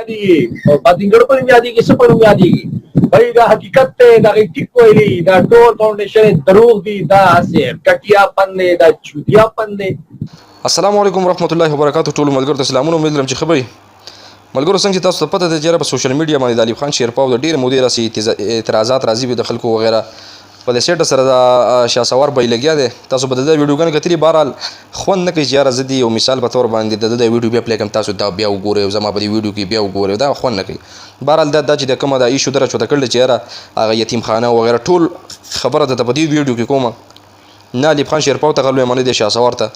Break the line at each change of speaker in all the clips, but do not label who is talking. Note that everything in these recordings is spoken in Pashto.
یادېږي پاتینګړ په نوم یادېږي څه په نوم یادېږي بھائی دا حقیقت دی دا ټیک ویلي دا ټول فاونډیشن دروغ دي دا هسې کټیا پن دی دا چوتیا پن دی.
السلام علیکم ورحمۃ اللہ وبرکاتہ. ټولو ملګرو ته سلامونه. امید لرم چې ښه به ملګرو څنګه چې تاسو ته پته ده چې په سوشل میډیا باندې د ایوب خان شیرپاو د ډېرې مودې راسې اعتراضات راځي وي د خلکو وغیره په دې سیټه سره د شهسوار بیې لګیا دی. تاسو به د ده ویډیوګانې کتلي. بهرحال خوند نه کوي چې یاره زه د یو مثال په طور باندې د ده د ویډیو بیا پلی کړم تاسو دا بیا وګورئ او زما په دې ویډیو کې بیا وګورئ دا خوند نه کوي. بهرحال دا چې د کومه دا ایشو ده راچوته کړل چې یاره هغه یتیمخانه وغیره ټول خبره درته په دې ویډیو کې کومه نه ایوب خان شیرپاو ته غل وایم نه دی شهسوار ته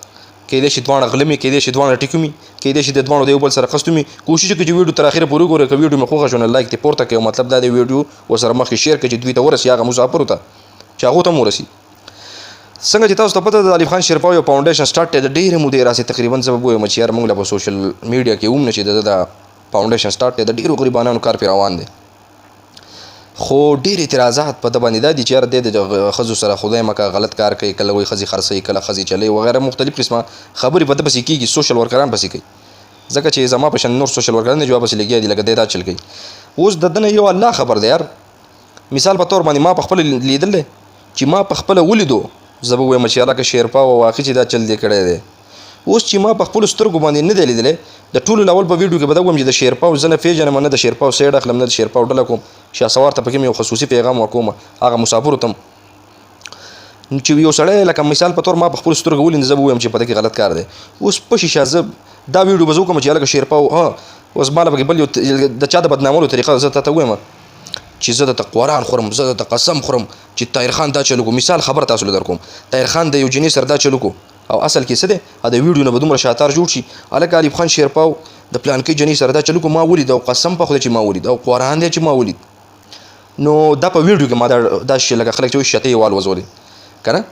کېدای شي دواړه غله مې کېدای شي دواړه ټیکو مې کېدای شي د دواړو د یو بل سره قصدو مې. کوشش وکړئ چې ویډیو تر اخره پورې وګورئ. که ویډیو مې خوښه شو نو لایک دې پورته کړئ. مطلب دا دی ویډیو ورسره مخکې شیر کړئ چې دوی ته ورسي هغه مسافرو ته چې هغو ته هم ورسي. څنګه چې تاسو ته پته ده د ایوب خان شیرپاو یو فاونډیشن سټارټ دی د ډېرې مودې راسې تقریبا زه به ووایم چې یاره موږ له په سوشل میډیا کې هم نه چې د دا فاونډیشن سټارټ دی د ډېرو غریبانانو کار پرې روان دی. خو ډېر اعتراضات په ده باندې دا دي چې یاره دی د ښځو سره خدای مکه غلط کار کوي کله وایي ښځې خرڅوي کله ښځې چلوي وغیره مختلف قسمه خبرې په ده پسې کېږي. سوشل ورکران پسې کوي ځکه چې زما په شان نور سوشل ورکران دی جواب پسې لګیا دي لکه دی دا چل کوي. اوس د ده نه یو الله خبر دی یار. مثال په طور باندې ما په خپله لیدل دی چې ما په خپله ولیدو زه به ووایم چې هلکه شیرپاو واقعي چې دا چل دی کړی دی. اوس چې ما په خپلو سترګو باندې نه دی لیدلی د ټولو لاول په ویډیو کې به دا ووایم چې د شیرپاو زه نه پېژنم نه د شیرپاو سایډ اخلم نه د شیرپاو ډله کوم. شهسوار ته پکې مې یو خصوصي پیغام ورکوم هغه مسافرو ته چې یو سړی لکه مثال په طور ما په خپلو سترګو ولید زه به ووایم چې په ده کې غلط کار دی. اوس په شیشه زه دا ویډیو به زه وکړم چې هلکه شیرپاو اوس ما له پکې بل یو د چا د بدنامولو طریقه زه تا ته ووایم چې زه درته قرآن خورم زه درته قسم خورم چې طاهر خان دا چلو کو. مثال خبر تاسو له در کوم طاهر خان د یو جنۍ سره دا چلو کو او اصل کې څه دی د ویډیو نه به دومره شاتار جوړ شي هلکه ایوب خان شیرپاو د پلانکۍ جنۍ سره دا چلو کو ما ولید او قسم په خدای چې ما ولید او قرآن دی چې ما ولید. نو دا په ویډیو کې ما دا شی لکه خلک چې وایي شتۍ یې والوځولې که نه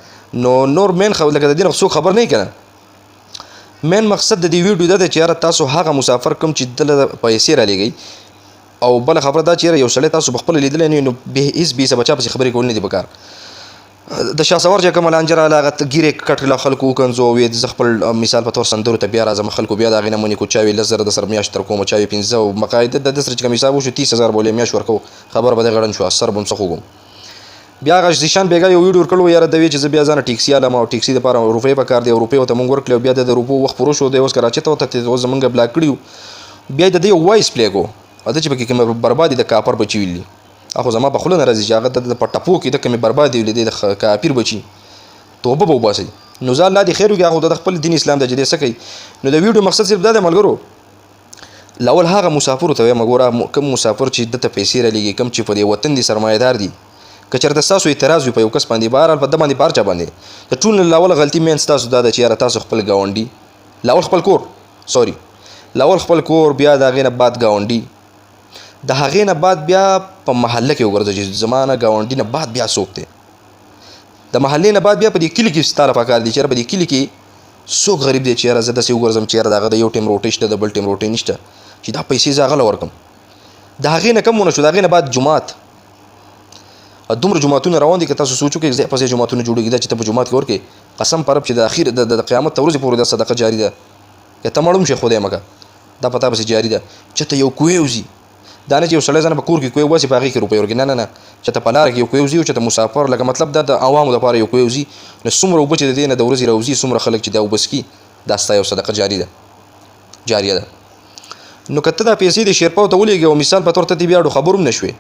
نو نور مین لکه د دې نه څوک خبر نه وي که نه. مین مقصد د دې ویډیو دا دی چې یاره تاسو هغه مسافر کوم چې دله پیسې رالېږئ او بله خبره دا چې یاره یو سړی تاسو په خپله لیدلی نه وي نو هېڅ بې حسابه چا پسې خبرې کول نه دي پکار. د شهسوار چې کومه لانجه راغله هغه ګیرې کټ کړله خلکو وکنځو وې زه خپل مثال په طور سندرو ته بیا راځم خلکو بیا د هغې نه منې کو چا وي 10,000 درسره میاشت تر کومه چا وي 15 او مقاعده د ده سره چې کوم حساب وشو 30,000 بولې میاشت ورکو خبر به دې غړن شو سر به هم څه خوږم. بیا هغه زیشان بیګا یو ویډیو ورکړو یاره د وی چې زه بیا ځانه ټیکسي الم او ټیکسي دپاره روپۍ پکار دی او روپۍ ورته مونږ ورکړې بیا د روپو وخت پوره شو دی اوس کراچۍ ته ورته اوس زمونږ بلاک کړي بیا د دې یو وایس پلی کو ده چې پکې کومه بربادي د کاپر بچي ویلي اخو زما په خوله نه راځي چې هغه د په ټپو کې د کومې بربادي ویلي د کاپیر بچي توبه به وباسئ. نو زه الله دې خیر وکړي هغه د خپل دین اسلام د چې دی څه کوي. نو د ویډیو مقصد صرف دا دی ملګرو لاول هغه مسافرو ته وایم ګوره کوم مسافر چې دته پیسې رالېږي کوم چې په دې وطن دي سرمایه‌دار دي که چېرته ستاسو اعتراض وي په یو کس باندې بهرحال په ده باندې په هر چا باندې د ټول لاوله غلطي مین ستاسو دا ده چې یاره تاسو خپل ګاونډي لاول خپل کور سوري لاول خپل کور بیا د هغې نه بعد ګاونډي د هغې نه بعد بیا په محله کې وګرځه چې زما نه ګاونډي نه بعد بیا څوک دی د محلې نه بعد بیا په دې کلي کې ستا لپاره کار دی چې یاره په دې کلي کې څوک غریب دی چې یاره زه داسې وګرځم چې یاره د هغه د یو ټیم روټۍ شته د بل ټیم روټۍ نشته چې دا پیسې زه هغه له ورکړم. د هغې نه کم ونه شو د هغې نه بعد جومات دومره جوماتونه روان دي که تاسو سوچ وکړئ ځای په ځای جوماتونه جوړېږي دا چې ته په جومات کې ورکړې قسم په رب چې د اخیر د قیامت ته ورځې پورې دا صدقه جاري ده که ته مړ هم شې خدای مکه دا په تا پسې جاري ده. چې ته یو کوی وځي دا نه چې یو سړی ځانه په کور کې کوی وباسي په هغې کې روپۍ ورکړي نه چې ته په لاره کې یو کوی وځي او چې ته مسافر لکه مطلب دا د عوامو دپاره یو کوی وځي نو څومره اوبه چې د دې نه د ورځې راوځي څومره خلک چې دا اوبه څکي دا ستا یو صدقه جاریه ده. نو که ته دا پیسې د شیرپاو ته ولېږې او مثال په طور ته دې بیا اړو خبر هم نه شوې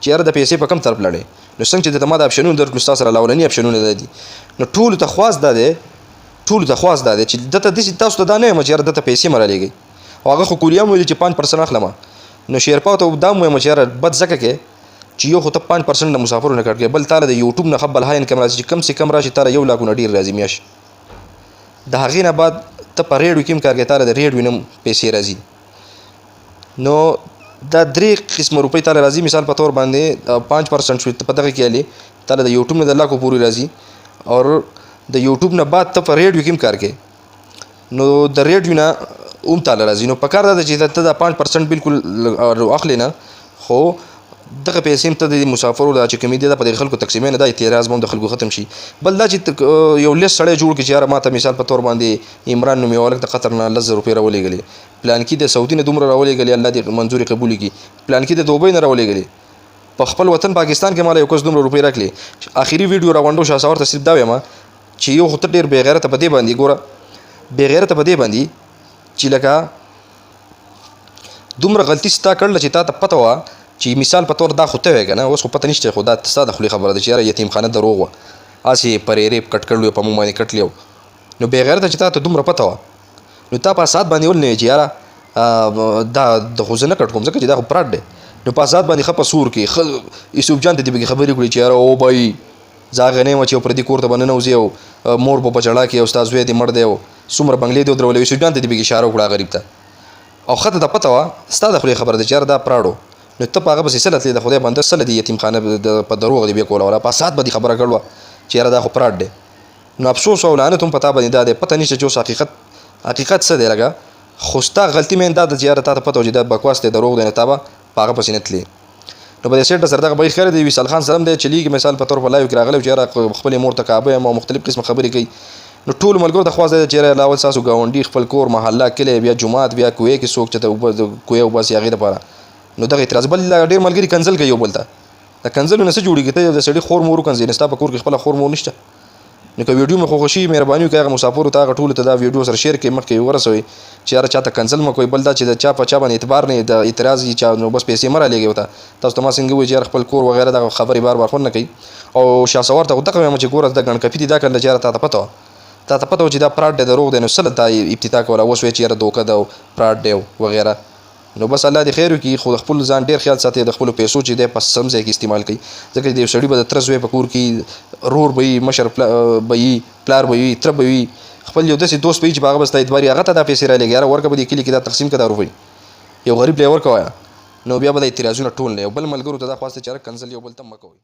چې یاره د پیسې په کم طرف لاړې نو څنګه چې د ما د اپشنونه درکړو ستا سره لاولني اپشنونه دا دي نو ټولو ته خواست دا دی چې دته داسې تاسو ته دا نه یم چې یاره دته پیسې مه رالېږئ او هغه خو کولیا هم ویلي چې 5% اخلم نو شیرپاو ته دا هم وایم چې یاره بد ځکه کې چې یو خو ته 5% د مسافرو نه کټ کوې بل تاله د یوټوب نه ښه بل های انکم راځي چې کم سے کم راشي تاله 1 لاک نه ډېر راځي میاشت د هغې نه بعد ته په ریډیو کې هم کار کوې تاله د ریډیو نه هم پیسې راځي نو دا 3 قسمه روپۍ تاله راځي مثال په طور باندې 5% شوي په دغه کې هلې تاله د یوټوب نه د لاکو پورې راځي او د یوټوب نه بعد ته په ریډیو کې هم کار کوې نو د ریډیو نه هم تاله راځي. نو په کار دا ده چې ته دا 5% بالکل اخلې نه خو دغه پیسې هم ته د مسافرو دا چې کومې دي دا په دې خلکو تقسیمې نه دا اعتراض به هم د خلکو ختم شي. بل دا چې یو لیست سړی جوړ کړي چې یاره ما ته مثال په طور باندې عمران نوم یو هلک د قطر نه 10,000 روپۍ راولېږلې، پلانکي د سعودي نه دومره راولېږلې، الله دې منظوري قبول کړي، پلانکي د دوبۍ نه راولېږلې، په خپل وطن پاکستان کې مال یو کس دومره روپۍ راکړي. اخري ویډیو راغونډو شهسوار ته صرف دا وایم چې یو خو ته ډېر بې غیرته په دې باندې ګوره بې غیرته په دې باندې چې لکه دومره غلطي ستا کړله چې تا ته پته وه چې مثال په طور دا خو ته وې که نه، اوس خو پته نشته خو دا ستا د خولې خبره ده چې یاره یتیمخانه دروغ وه، هسې پرې ریپ کټ کړلو په موږ باندې کټلې وو. نو بې غیرته چې تا ته دومره پته وه نو تا په اسات باندې ولې نه چې یاره دا د خو زه نه کټ کوم ځکه چې دا خو پراټ دی. نو په اسات باندې ښه په سور کې ښه یوسف جان ته دې پکې خبرې کړي چې یاره او بھائی زه هغه نه یم چې یو پردي کور ته به ننوځي او مور به په جړا کې او ستا زوی دې مړ دی او څومره بنګلې دې ودرولې، یوسف جان ته دې پکې اشاره وکړه غریب ته او ښه ته دا پته وه ستا د خولې خبره ده چې یاره دا پراډو. نو ته په هغه پسې څه تلې د خدای بنده څه دې یتیمخانه په دروغ دې بیا کوله ولا په اسات به دې خبره کړله چې یاره دا خو پراټ دی. نو افسوس او لعنت هم په تا باندې دا دی، پته نشته چې اوس حقیقت څه دی لکه خو ستا غلطي مین دا ده چې یاره تا ته پته وه چې دا بکواس دی دروغ دی، نو تا به په هغه پسې نه تلې. نو په دې سیټ سره دغه بغیر خیر دی وصال خان سلام دی چلیږي مثال په تور په لایو کې راغلی چې یاره خپلې مور ته کعبه یم او مختلف قسمه خبرې کوي. نو ټولو ملګرو ته خواست دی چې یاره لاول ستاسو ګاونډي خپل کور محله کلی بیا جومات بیا کوې کې څوک چې ته کوې وباسي هغې دپاره نو دغه اعتراض. بل ډېر ملګري کنځل کوي یو بل ته، د کنځلو نه څه جوړېږي، ته د سړي خور مور وکنځې نه ستا په کور کې خپله خور مور نشته. نو که ویډیو مې خو خوښي مهرباني وکړئ هغه مسافرو ته هغه ټولو ته دا ویډیو سره شیر کړئ، مخکې ورسوئ چې یاره چاته کنسل مه کوئ. بل دا چې د چا په چا باندې اعتبار نه د اعتراض وي چا نو بس پیسې مه رالېږئ ورته. تاسو ته ما څنګه ووایي چې یاره خپل کور وغیره دغه خبرې بار بار خوند نه کوي. او شهسوار ته خو دغه وایم چې ګوره د ګڼکپي دي دا کړله چې یاره تا ته پته وه چې دا پراټ دی دروغ دی نو څه دا ابتدا کوله اوس وایي چې یاره دوکه ده او پراټ دی وغیره. نو بس الله دې خیر وکړي، خو د خپل ځان ډېر خیال ساتئ، د خپلو پیسو چې دی په سم ځای کې استعمال کوي، ځکه چې د یو سړي به د تره زوی په کور کې رور به وي، مشر به وي، پلار به وي، تره به وي، خپل یو داسې دوست به وي چې په هغه به ستا اعتبار هغه ته دا پیسې رالېږي یاره ورکه به دې کلي کې دا تقسیم کړه دا روپۍ یو غریب له یې ورکه وایه. نو بیا به دا اعتراضونه ټول نه. یو بل ملګرو ته دا خواسته چې یاره کنځل یو بل ته مه کوئ.